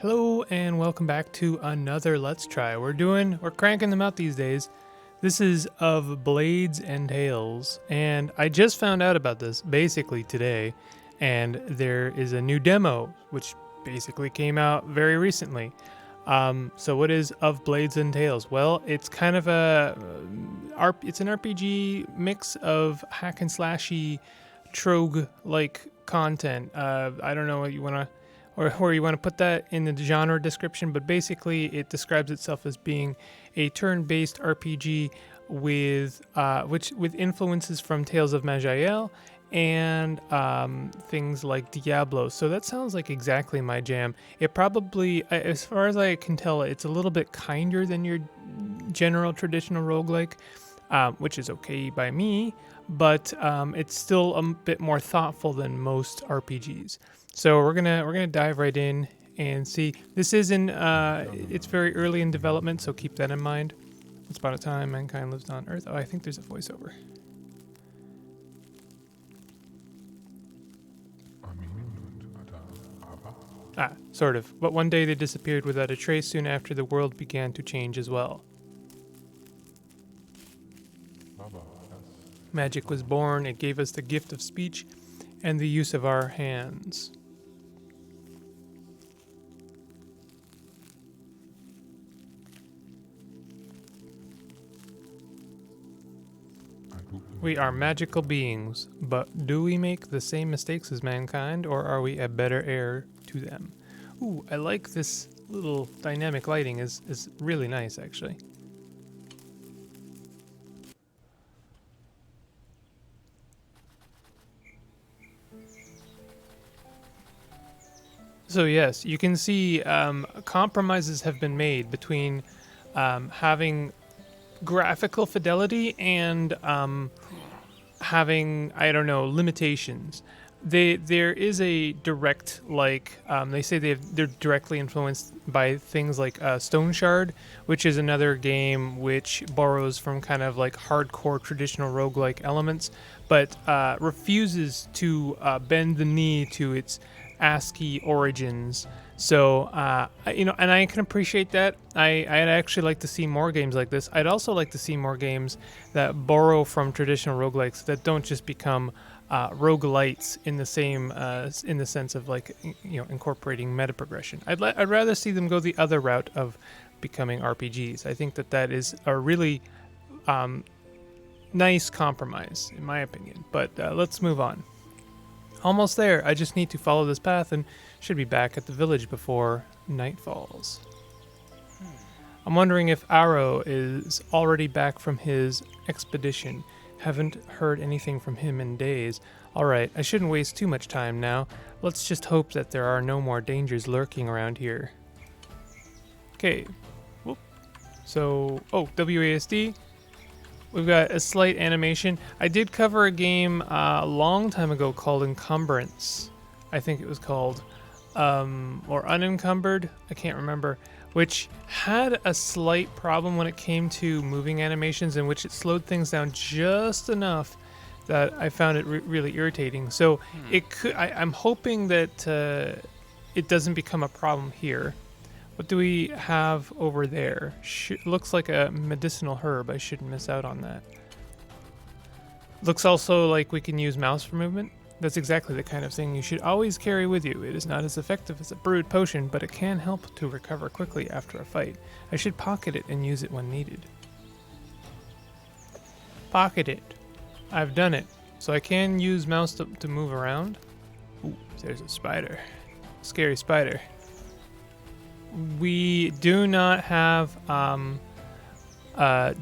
Hello and welcome back to another Let's Try. We're cranking them out these days. This is of Blades and Tales, and I just found out about this basically today, and there is a new demo which basically came out very recently. So what is Of Blades and Tales? Well, it's kind of it's an RPG mix of hack and slashy, trogue-like content. I don't know what you want to or where you want to put that in the genre description, but basically it describes itself as being a turn-based RPG with with influences from Tales of Magiel and things like Diablo. So that sounds like exactly my jam. It probably, as far as I can tell, it's a little bit kinder than your general traditional roguelike, which is okay by me, but it's still a bit more thoughtful than most RPGs. So we're gonna dive right in and see. This is it's very early in development, so keep that in mind. Once upon a time, mankind lived on Earth. Oh, I think there's a voiceover. Sort of. But one day they disappeared without a trace soon after the world began to change as well. Magic was born. It gave us the gift of speech and the use of our hands. We are magical beings, but do we make the same mistakes as mankind, or are we a better heir to them? Ooh, I like this little dynamic lighting. Is really nice, actually. So yes, you can see compromises have been made between having graphical fidelity and having, I don't know, limitations. There is a direct, they say they're directly influenced by things like Stone Shard, which is another game which borrows from kind of like hardcore traditional roguelike elements, but refuses to bend the knee to its ASCII origins. So, and I can appreciate that. I'd actually like to see more games like this. I'd also like to see more games that borrow from traditional roguelikes that don't just become roguelites in the same, in the sense of incorporating meta progression. I'd rather see them go the other route of becoming RPGs. I think that is a really nice compromise, in my opinion. But let's move on. Almost there. I just need to follow this path and should be back at the village before night falls. I'm wondering if Arrow is already back from his expedition. Haven't heard anything from him in days. Alright, I shouldn't waste too much time now. Let's just hope that there are no more dangers lurking around here. Okay. Whoop. So, WASD. We've got a slight animation. I did cover a game a long time ago called Encumbrance, I think it was called, or Unencumbered, I can't remember, which had a slight problem when it came to moving animations, in which it slowed things down just enough that I found it really irritating. So I'm hoping that it doesn't become a problem here. What do we have over there? Looks like a medicinal herb. I shouldn't miss out on that. Looks also like we can use mouse for movement. That's exactly the kind of thing you should always carry with you. It is not as effective as a brewed potion, but it can help to recover quickly after a fight. I should pocket it and use it when needed. Pocket it. I've done it. So I can use mouse to move around. Ooh, there's a spider. Scary spider. We do not have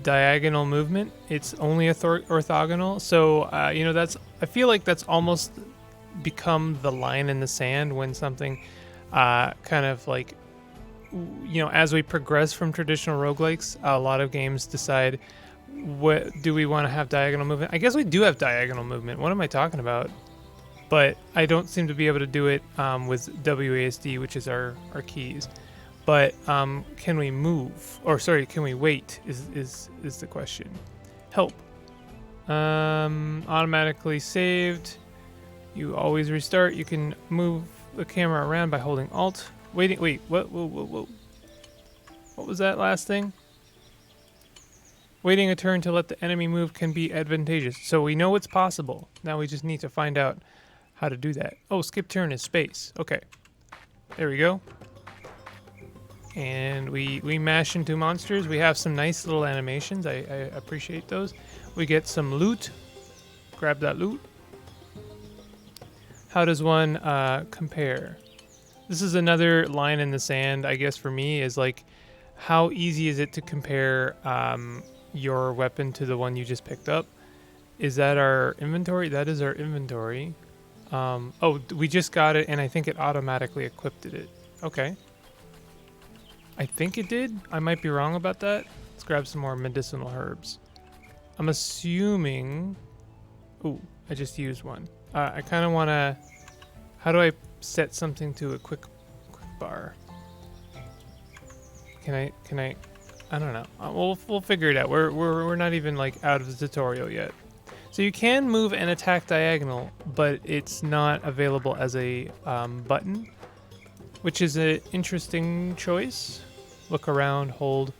diagonal movement. It's only orthogonal. So I feel like that's almost become the line in the sand when something kind of like, as we progress from traditional roguelikes, a lot of games decide, what do we want to have diagonal movement? I guess we do have diagonal movement. What am I talking about? But I don't seem to be able to do it with WASD, which is our keys. But can we move? Or sorry, can we wait is the question. Help. Automatically saved. You always restart. You can move the camera around by holding Alt. Waiting. Wait. What? What was that last thing? Waiting a turn to let the enemy move can be advantageous. So we know it's possible. Now we just need to find out how to do that. Oh, skip turn is space. Okay. There we go. And we mash into monsters. We have some nice little animations. I appreciate those. We get some loot. Grab that loot. How does one compare? This is another line in the sand, I guess, for me, is like, how easy is it to compare your weapon to the one you just picked up? Is that our inventory? That is our inventory. Oh, we just got it, and I think it automatically equipped it. Okay. I think it did. I might be wrong about that. Let's grab some more medicinal herbs. I'm assuming... Ooh, I just used one. I kind of want to... How do I set something to a quick bar? Can I... I don't know. We'll figure it out. We're not even like out of the tutorial yet. So you can move and attack diagonal, but it's not available as a button, which is an interesting choice. Look around, hold,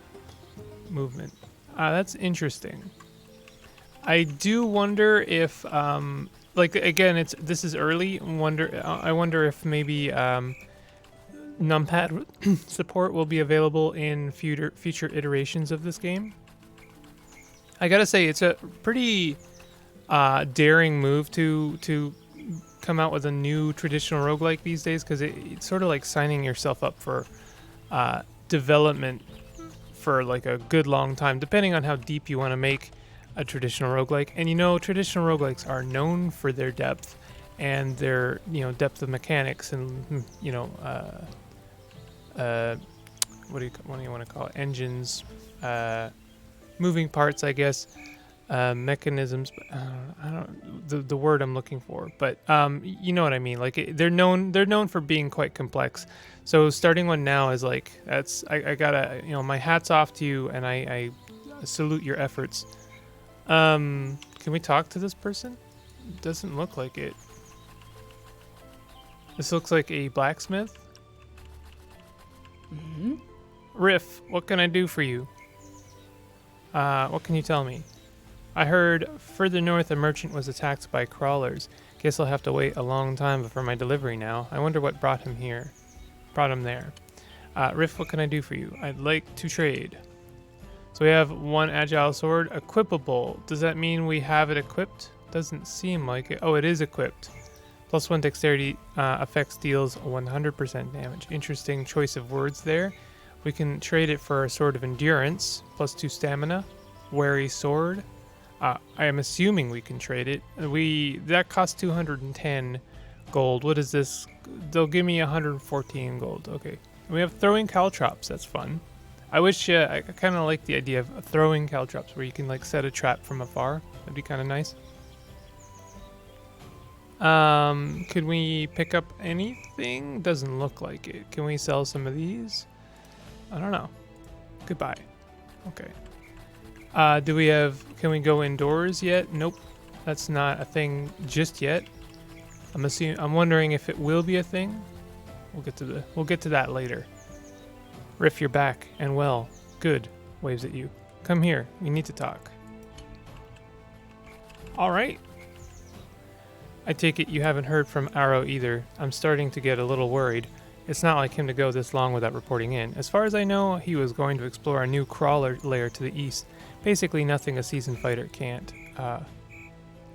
movement. That's interesting. I do wonder if, like, again, this is early. I wonder if maybe numpad support will be available in future iterations of this game. I gotta say, it's a pretty daring move to come out with a new traditional roguelike these days, because it's sort of like signing yourself up for development for like a good long time, depending on how deep you want to make a traditional roguelike. And you know, traditional roguelikes are known for their depth and their, you know, depth of mechanics and, you know, what do you want to call it? Engines, moving parts, I guess, mechanisms. But I don't the word I'm looking for, but you know what I mean. Like they're known for being quite complex. So starting one now is like, I gotta, you know, my hat's off to you, and I salute your efforts. Can we talk to this person? It doesn't look like it. This looks like a blacksmith. Mm-hmm. Riff, what can I do for you? What can you tell me? I heard further north a merchant was attacked by crawlers. Guess I'll have to wait a long time for my delivery now. I wonder what brought him here. Brought him there. Riff, what can I do for you? I'd like to trade. So we have one agile sword, equipable. Does that mean we have it equipped? Doesn't seem like it. Oh, it is equipped. +1 dexterity effects deals 100% damage. Interesting choice of words there. We can trade it for a sword of endurance, +2 stamina, wary sword. I am assuming we can trade it. That costs 210 gold. What is this? They'll give me 114 gold. Okay. We have throwing caltrops. That's fun. I wish I kind of like the idea of throwing caltrops where you can like set a trap from afar. That'd be kind of nice. Could we pick up anything? Doesn't look like it. Can we sell some of these? I don't know. Goodbye. Okay. Can we go indoors yet? Nope. That's not a thing just yet. I'm wondering if it will be a thing. We'll get to that later. Riff, you're back and well. Good. Waves at you. Come here. We need to talk. All right. I take it you haven't heard from Arrow either. I'm starting to get a little worried. It's not like him to go this long without reporting in. As far as I know, he was going to explore a new crawler lair to the east. Basically nothing a seasoned fighter can't.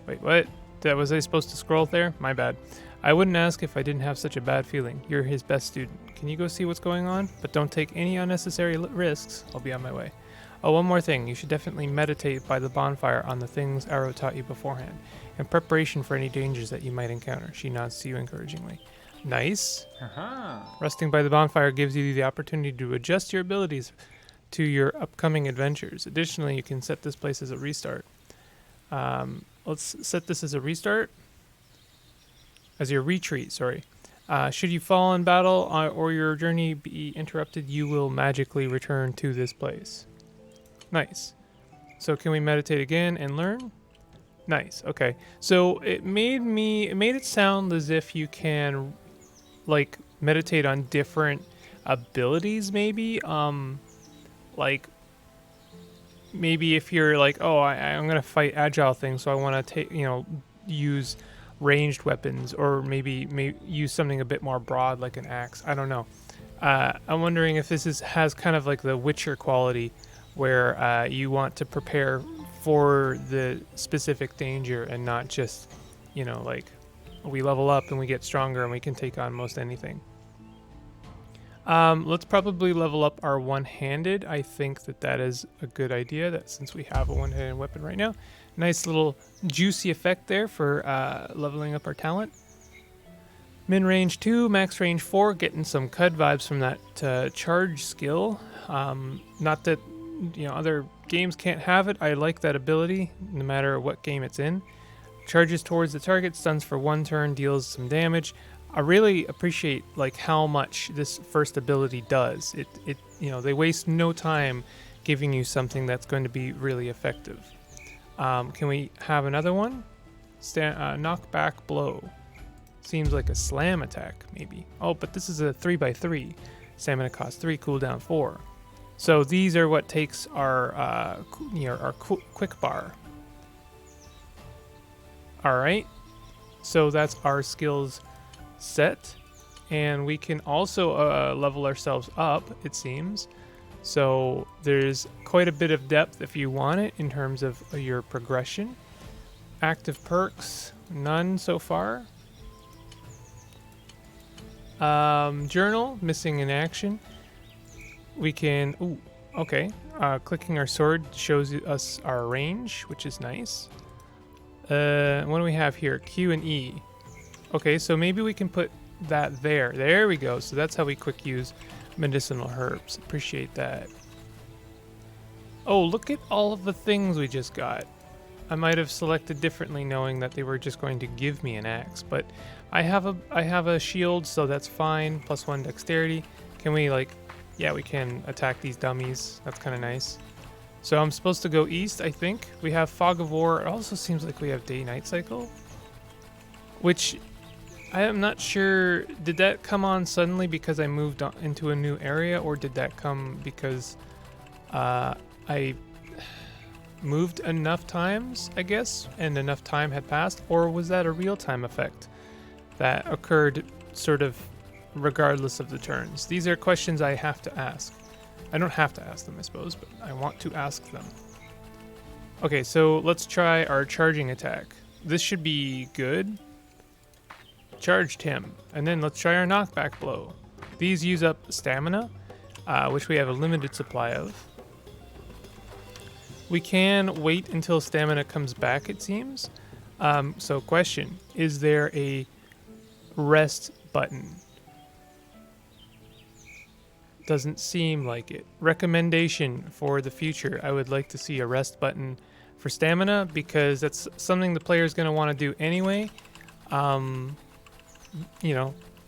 Wait, what? Was I supposed to scroll there? My bad. I wouldn't ask if I didn't have such a bad feeling. You're his best student. Can you go see what's going on? But don't take any unnecessary risks. I'll be on my way. Oh, one more thing. You should definitely meditate by the bonfire on the things Arrow taught you beforehand, in preparation for any dangers that you might encounter. She nods to you encouragingly. Nice. Resting by the bonfire gives you the opportunity to adjust your abilities to your upcoming adventures. Additionally, you can set this place as a restart. Let's set this as a restart. As your retreat, sorry. Should you fall in battle or your journey be interrupted, you will magically return to this place. Nice. So can we meditate again and learn? Nice. Okay. So it made it sound as if you can like meditate on different abilities, maybe. Like maybe if you're like, oh, I'm gonna fight agile things, so I want to take, use ranged weapons, or maybe use something a bit more broad like an axe. I don't know. I'm wondering if this has kind of like the Witcher quality, where you want to prepare for the specific danger and not just, like we level up and we get stronger and we can take on most anything. Let's probably level up our one-handed. I think that is a good idea, that since we have a one-handed weapon right now. Nice little juicy effect there for leveling up our talent. Min range 2, max range 4, getting some CUD vibes from that charge skill. Not that other games can't have it. I like that ability no matter what game it's in. Charges towards the target, stuns for 1 turn, deals some damage. I really appreciate like how much this first ability does. It they waste no time giving you something that's going to be really effective. Can we have another one? Knockback blow. Seems like a slam attack, maybe. Oh, but this is a 3x3. Stamina cost 3, cooldown 4. So these are what takes our quick bar. All right. So that's our skills set, and we can also level ourselves up, it seems. So there's quite a bit of depth if you want it in terms of your progression. Active perks, none so far. Journal, missing in action. We can, clicking our sword shows us our range, which is nice. What do we have here? Q and E. Okay, so maybe we can put that there. There we go. So that's how we quick use medicinal herbs. Appreciate that. Oh, look at all of the things we just got. I might have selected differently knowing that they were just going to give me an axe, but I have a shield, so that's fine. +1 dexterity. Can we yeah, we can attack these dummies. That's kind of nice. So I'm supposed to go east, I think. We have Fog of War. It also seems like we have day-night cycle, which I am not sure. Did that come on suddenly because I moved on into a new area, or did that come because I moved enough times, I guess, and enough time had passed? Or was that a real-time effect that occurred sort of regardless of the turns? These are questions I have to ask. I don't have to ask them, I suppose, but I want to ask them. Okay, so let's try our charging attack. This should be good. Charged him. And then let's try our knockback blow. These use up stamina, which we have a limited supply of. We can wait until stamina comes back, it seems. So question, is there a rest button? Doesn't seem like it. Recommendation for the future, I would like to see a rest button for stamina, because that's something the player is going to want to do anyway.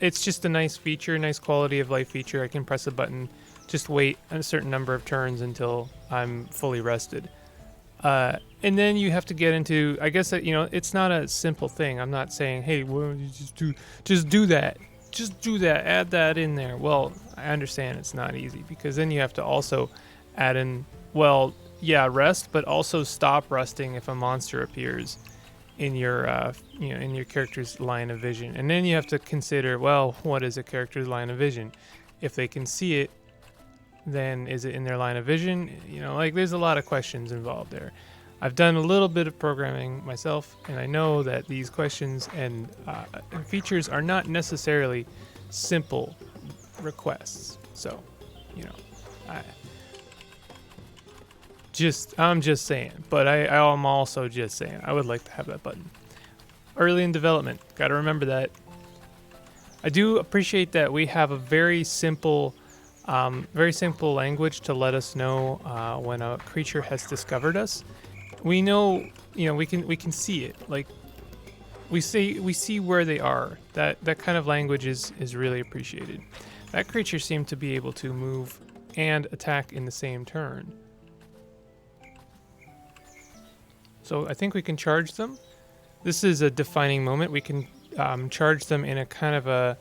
It's just a nice feature, nice quality of life feature. I can press a button, just wait a certain number of turns until I'm fully rested. And then you have to get into, I guess that, it's not a simple thing. I'm not saying, hey, well, you just do that. Just do that, add that in there. Well, I understand it's not easy, because then you have to also add in, rest, but also stop resting if a monster appears in your in your character's line of vision. And then you have to consider, well, what is a character's line of vision? If they can see it, then is it in their line of vision? There's a lot of questions involved there. I've done a little bit of programming myself, and I know that these questions and features are not necessarily simple requests. So, I'm just saying. But I'm also just saying I would like to have that button. Early in development, got to remember that. I do appreciate that we have a very simple language to let us know when a creature has discovered us. We know, we can see it. Like we see where they are. That kind of language is really appreciated. That creature seemed to be able to move and attack in the same turn. So I think we can charge them. This is a defining moment. We can charge them in a kind of a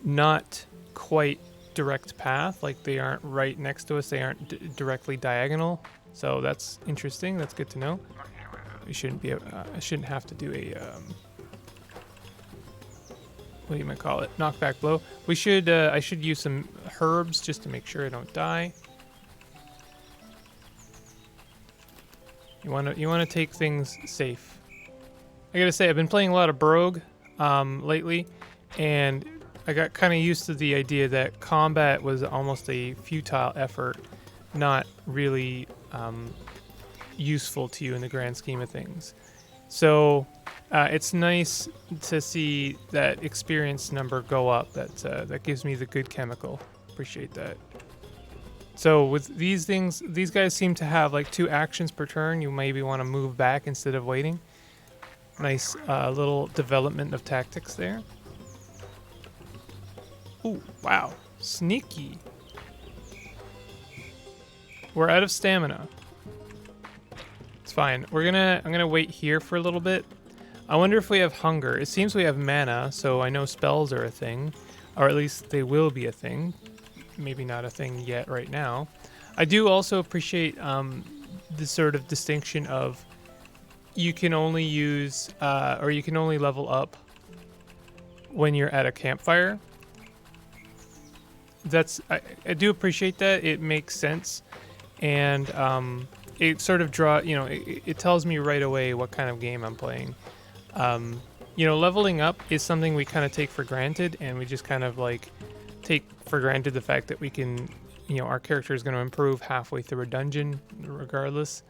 not quite direct path. Like they aren't right next to us. They aren't directly diagonal. So that's interesting. That's good to know. We shouldn't be. I shouldn't have to do a. What do you might call it? Knockback blow. We should. I should use some herbs just to make sure I don't die. You wanna take things safe. I gotta say, I've been playing a lot of Brogue lately, and I got kind of used to the idea that combat was almost a futile effort, not really useful to you in the grand scheme of things. So it's nice to see that experience number go up. That gives me the good chemical. Appreciate that. So with these things, these guys seem to have like 2 actions per turn. You maybe want to move back instead of waiting. Nice little development of tactics there. Ooh, wow. Sneaky. We're out of stamina. It's fine. I'm gonna wait here for a little bit. I wonder if we have hunger. It seems we have mana, so I know spells are a thing. Or at least they will be a thing. Maybe not a thing yet right now. I do also appreciate the sort of distinction of you can only use or you can only level up when you're at a campfire. I do appreciate that. It makes sense, and it sort of it tells me right away what kind of game I'm playing. Leveling up is something we kind of take for granted, and we just kind of like take for granted the fact that we can, our character is going to improve halfway through a dungeon, regardless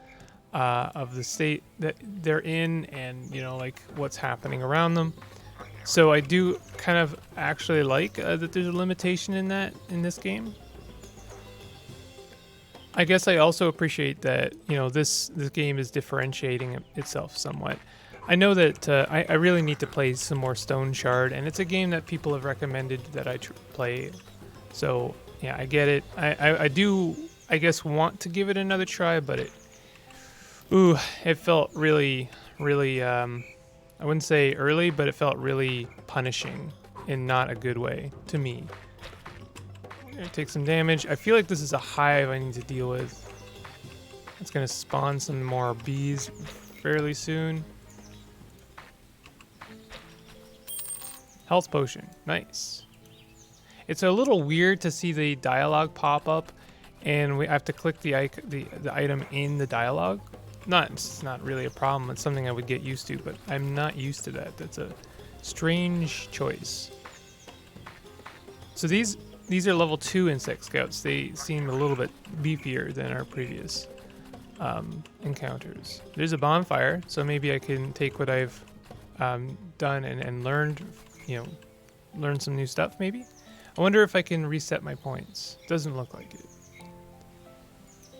of the state that they're in, and like what's happening around them. So I do kind of actually like that there's a limitation in this game. I guess I also appreciate that this game is differentiating itself somewhat. I know that I really need to play some more Stone Shard, and it's a game that people have recommended that I play. So yeah, I get it. I do, I guess, want to give it another try, but it felt really, really, I wouldn't say early, but it felt really punishing in not a good way to me. I'm gonna take some damage. I feel like this is a hive I need to deal with. It's gonna spawn some more bees fairly soon. Health potion, nice. It's a little weird to see the dialogue pop up, and we have to click the item in the dialogue. It's not really a problem. It's something I would get used to, but I'm not used to that. That's a strange choice. So these are level 2 insect scouts. They seem a little bit beefier than our previous encounters. There's a bonfire, so maybe I can take what I've done and learned, learn some new stuff maybe. I wonder if I can reset my points. Doesn't look like it.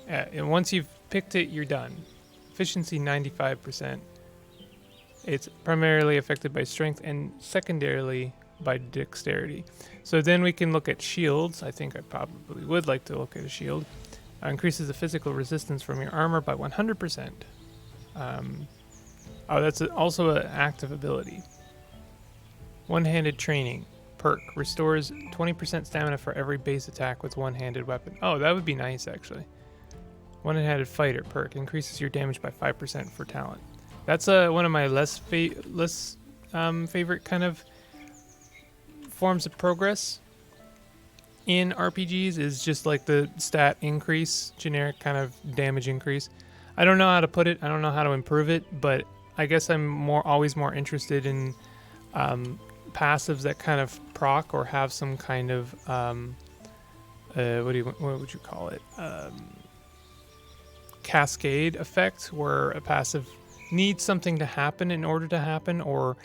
And once you've picked it, you're done. Efficiency 95%. It's primarily affected by strength and secondarily by dexterity. So then we can look at shields. I think I probably would like to look at a shield. Increases the physical resistance from your armor by 100%. That's also an active ability. One-handed training. Perk. Restores 20% stamina for every base attack with one-handed weapon. Oh, that would be nice, actually. One-handed fighter. Perk. Increases your damage by 5% for talent. That's one of my less favorite kind of forms of progress in RPGs, is just like the stat increase, generic kind of damage increase. I don't know how to put it. I don't know how to improve it, but I guess I'm always more interested in passives that kind of proc or have some kind of what would you call it? Cascade effect, where a passive needs something to happen in order to happen, or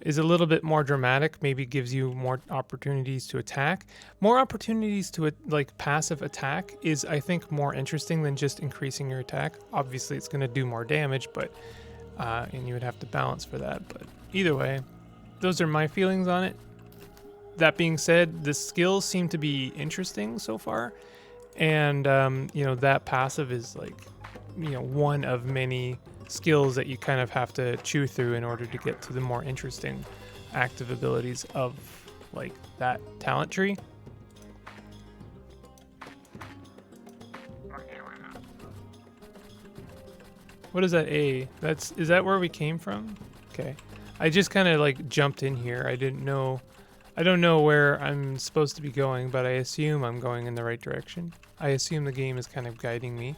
is a little bit more dramatic, maybe gives you more opportunities to attack. More opportunities to passive attack is, I think, more interesting than just increasing your attack. Obviously it's going to do more damage, but and you would have to balance for that. But either way, those are my feelings on it. That being said, the skills seem to be interesting so far, and that passive is one of many skills that you kind of have to chew through in order to get to the more interesting active abilities of like that talent tree. What is that A? Is that where we came from? Okay. I just kind of like jumped in here. I don't know where I'm supposed to be going, but I assume I'm going in the right direction. I assume the game is kind of guiding me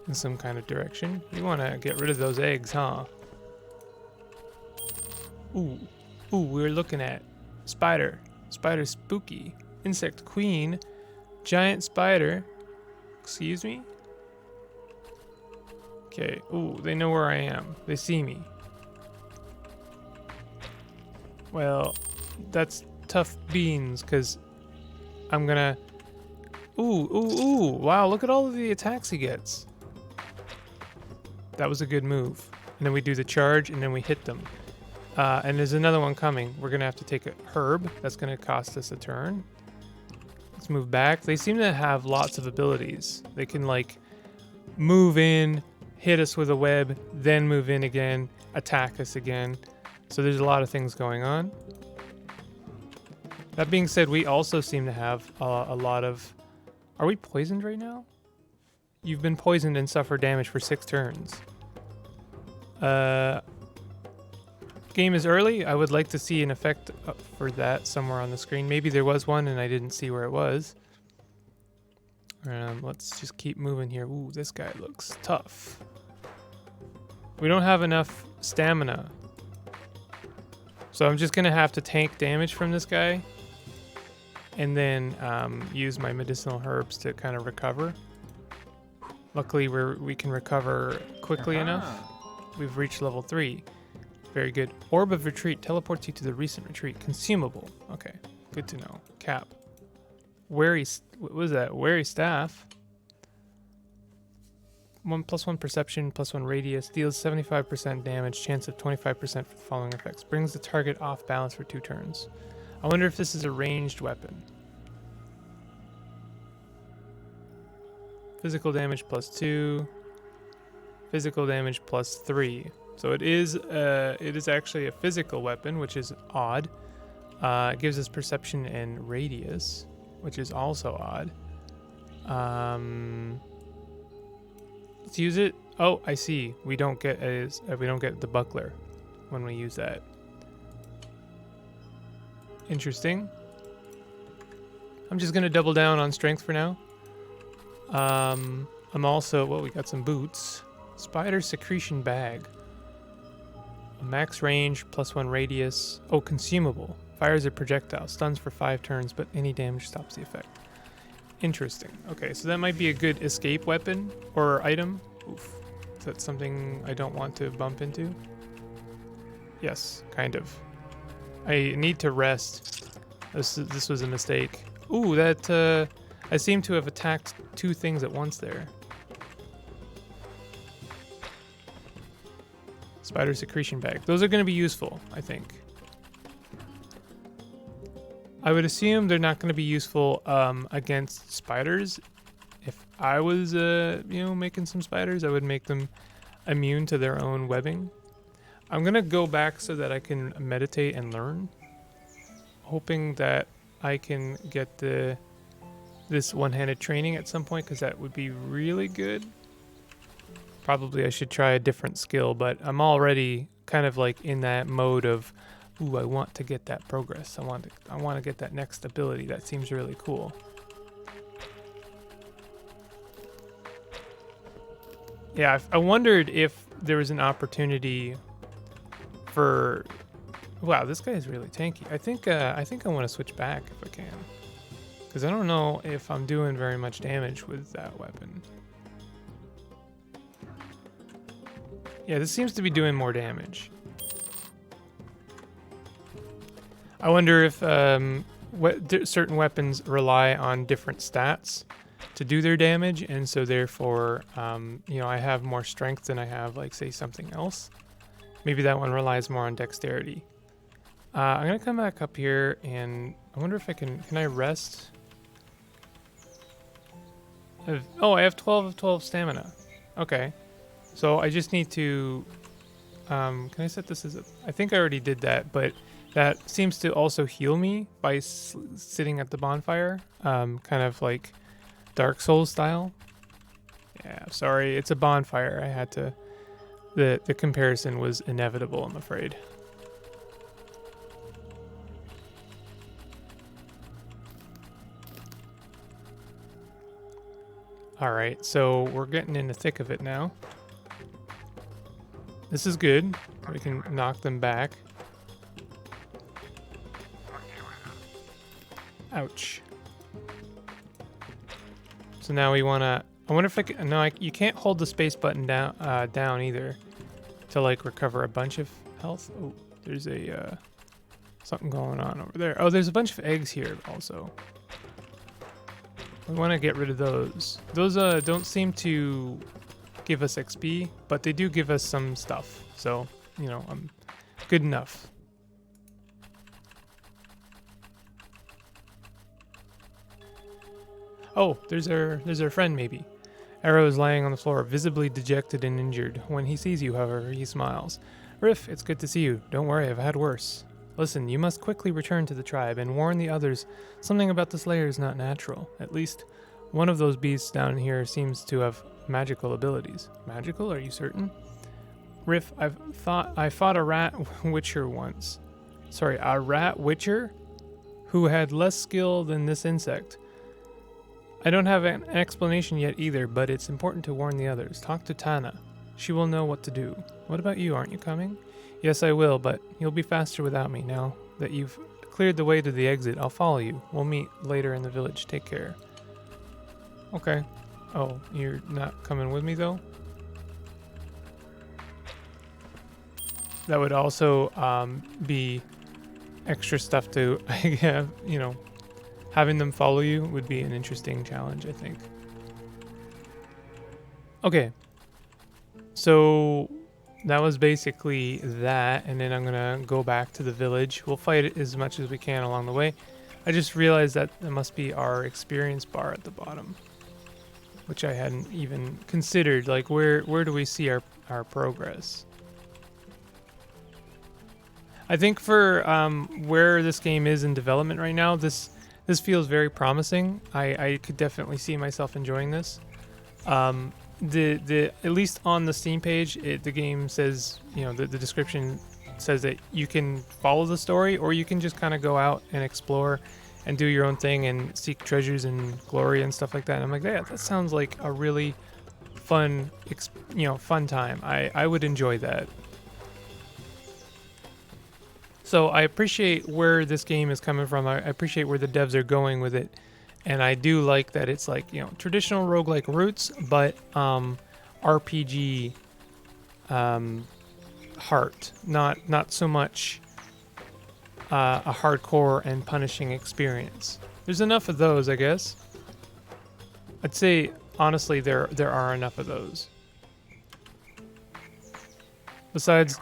in some kind of direction. We want to get rid of those eggs, huh? Ooh, we're looking at spider. Spider spooky. Insect queen. Giant spider. Excuse me? Okay. Ooh, they know where I am. They see me. Well, that's tough beans, because I'm gonna... Ooh. Wow, look at all of the attacks he gets. That was a good move. And then we do the charge, and then we hit them. And there's another one coming. We're gonna have to take a herb. That's gonna cost us a turn. Let's move back. They seem to have lots of abilities. They can, like, move in, hit us with a web, then move in again, attack us again. So there's a lot of things going on. That being said, we also seem to have a lot of... Are we poisoned right now? You've been poisoned and suffer damage for 6 turns. Game is early. I would like to see an effect for that somewhere on the screen. Maybe there was one and I didn't see where it was. Let's just keep moving here. Ooh, this guy looks tough. We don't have enough stamina. So I'm just going to have to tank damage from this guy. And then use my medicinal herbs to kind of recover. Luckily, we can recover quickly enough. We've reached level 3. Very good. Orb of Retreat teleports you to the recent retreat. Consumable. Okay, good to know. Cap. Wary, what was that? Wary Staff. 1+1 perception, +1 radius. Deals 75% damage, chance of 25% for the following effects. Brings the target off balance for 2 turns. I wonder if this is a ranged weapon. Physical damage +2. Physical damage +3. So it is actually a physical weapon, which is odd. It gives us perception and radius, which is also odd. Let's use it. Oh, I see. We don't get the buckler when we use that. Interesting. I'm just gonna double down on strength for now. I'm also... Well, we got some boots. Spider secretion bag. Max range, +1 radius. Oh, consumable. Fires a projectile. Stuns for 5 turns, but any damage stops the effect. Interesting. Okay, so that might be a good escape weapon or item. Oof. Is that something I don't want to bump into? Yes, kind of. I need to rest. This was a mistake. Ooh, that... I seem to have attacked 2 things at once there. Spider secretion bag. Those are going to be useful, I think. I would assume they're not going to be useful against spiders. If I was, making some spiders, I would make them immune to their own webbing. I'm going to go back so that I can meditate and learn. Hoping that I can get this one-handed training at some point, because that would be really good. Probably I should try a different skill, but I'm already kind of like in that mode of, ooh, I want to get that progress. I want to get that next ability. That seems really cool. Yeah, I wondered if there was an opportunity for... Wow, this guy is really tanky. I think I want to switch back if I can, because I don't know if I'm doing very much damage with that weapon. Yeah, this seems to be doing more damage. I wonder if certain weapons rely on different stats to do their damage, and so therefore, I have more strength than I have, like, say, something else. Maybe that one relies more on dexterity. I'm gonna come back up here, and I wonder if I can I rest? I have 12 of 12 stamina. Okay. So I just need to, can I set this as I think I already did that, but That seems to also heal me by sitting at the bonfire, kind of like Dark Souls style. Yeah, sorry, it's a bonfire. I had to. The comparison was inevitable, I'm afraid. All right, so we're getting in the thick of it now. This is good. We can knock them back. Ouch. So now we want to... I wonder if I can... No, you can't hold the space button down either to, like, recover a bunch of health. Oh, there's a... something going on over there. Oh, there's a bunch of eggs here also. We want to get rid of those. Those don't seem to give us XP, but they do give us some stuff. So, you know, good enough. Oh, there's our friend maybe. Arrow is lying on the floor, visibly dejected and injured. When he sees you, however, he smiles. Riff, it's good to see you. Don't worry, I've had worse. Listen, you must quickly return to the tribe and warn the others. Something about this lair is not natural. At least, one of those beasts down here seems to have magical abilities. Magical? Are you certain? Riff, I fought a rat witcher once. Sorry, a rat witcher? Who had less skill than this insect. I don't have an explanation yet either, but it's important to warn the others. Talk to Tana. She will know what to do. What about you? Aren't you coming? Yes, I will, but you'll be faster without me. Now that you've cleared the way to the exit, I'll follow you. We'll meet later in the village. Take care. Okay. Oh, you're not coming with me, though? That would also be extra stuff to, you know, having them follow you would be an interesting challenge, I think. Okay. So that was basically that, and then I'm gonna go back to the village. We'll fight it as much as we can along the way. I just realized that there must be our experience bar at the bottom, which I hadn't even considered. Like, where do we see our progress? I think for where this game is in development right now, this feels very promising. I could definitely see myself enjoying this. At least on the Steam page, the game says, you know, the description says that you can follow the story, or you can just kind of go out and explore and do your own thing and seek treasures and glory and stuff like that. And I'm like, yeah, that sounds like a really fun, fun time. I would enjoy that. So I appreciate where this game is coming from. I appreciate where the devs are going with it. And I do like that it's like, you know, traditional roguelike roots, but RPG heart. Not so much a hardcore and punishing experience. There's enough of those, I guess. I'd say, honestly, there are enough of those. Besides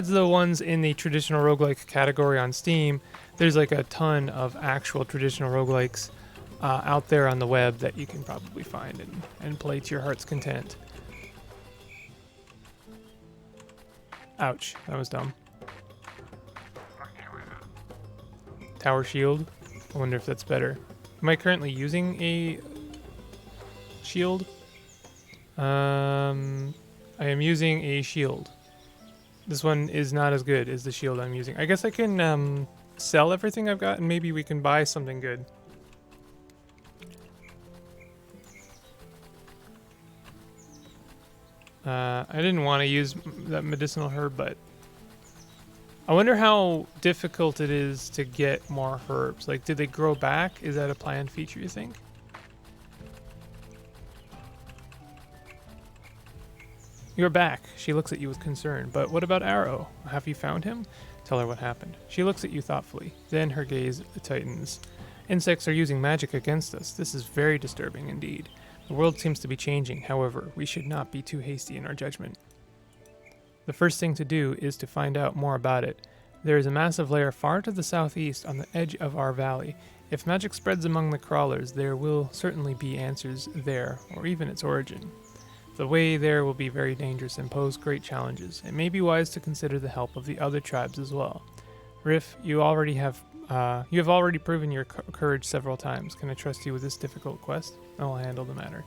the ones in the traditional roguelike category on Steam, there's like a ton of actual traditional roguelikes out there on the web that you can probably find and play to your heart's content. Ouch, that was dumb. Tower shield. I wonder if that's better. Am I currently using a shield? I am using a shield. This one is not as good as the shield I'm using. I guess I can sell everything I've got and maybe we can buy something good. I didn't want to use that medicinal herb, but I wonder how difficult it is to get more herbs. Like, did they grow back? Is that a planned feature, you think? You're back. She looks at you with concern. But what about Arrow? Have you found him? Tell her what happened. She looks at you thoughtfully. Then her gaze tightens. Insects are using magic against us. This is very disturbing indeed. The world seems to be changing. However, we should not be too hasty in our judgment. The first thing to do is to find out more about it. There is a massive lair far to the southeast on the edge of our valley. If magic spreads among the crawlers, there will certainly be answers there, or even its origin. The way there will be very dangerous and pose great challenges. It may be wise to consider the help of the other tribes as well. Riff, you have already proven your courage several times. Can I trust you with this difficult quest? I will handle the matter.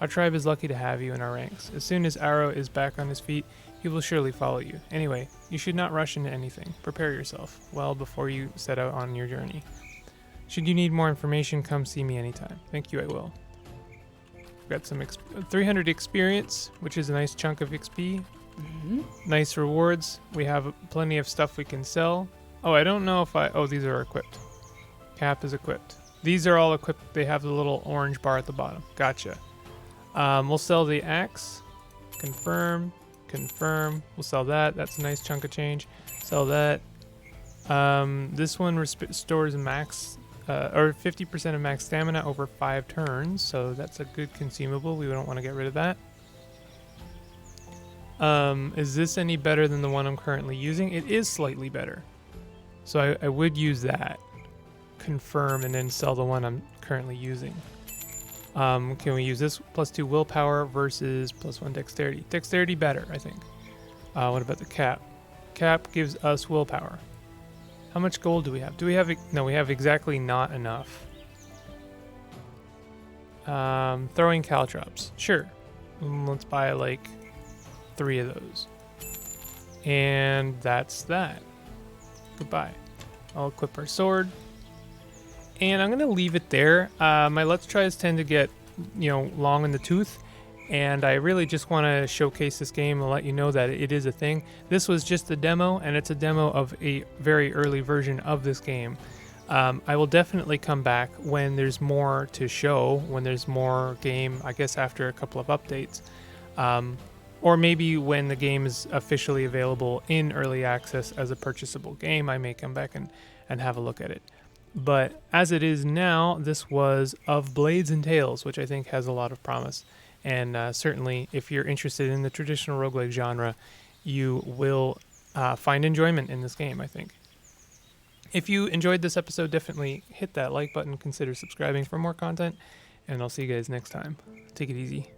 Our tribe is lucky to have you in our ranks. As soon as Arrow is back on his feet, he will surely follow you. Anyway, you should not rush into anything. Prepare yourself well before you set out on your journey. Should you need more information, come see me anytime. Thank you, I will. We've got some 300 experience, which is a nice chunk of XP. Nice rewards. We have plenty of stuff we can sell. Oh, I don't know if oh, these are equipped. Cap is equipped. These are all equipped. They have the little orange bar at the bottom. Gotcha. We'll sell the axe. Confirm. We'll sell that. That's a nice chunk of change. Sell that. This one restores max, or 50% of max stamina over 5 turns. So that's a good consumable. We don't want to get rid of that. Is this any better than the one I'm currently using? It is slightly better. So I would use that. Confirm and then sell the one I'm currently using. Can we use this +2 willpower versus +1 dexterity? Dexterity better, I think. What about the cap? Cap gives us willpower. How much gold do we have? No, we have exactly not enough. Throwing caltrops. Sure. Let's buy like 3 of those. And that's that. Goodbye. I'll equip our sword. And I'm going to leave it there. My Let's Tries tend to get, long in the tooth. And I really just want to showcase this game and let you know that it is a thing. This was just a demo, and it's a demo of a very early version of this game. I will definitely come back when there's more to show, when there's more game, I guess after a couple of updates. Or maybe when the game is officially available in early access as a purchasable game, I may come back and have a look at it. But as it is now, this was Of Blades and Tales, which I think has a lot of promise. And certainly, if you're interested in the traditional roguelike genre, you will find enjoyment in this game, I think. If you enjoyed this episode, definitely hit that like button, consider subscribing for more content, and I'll see you guys next time. Take it easy.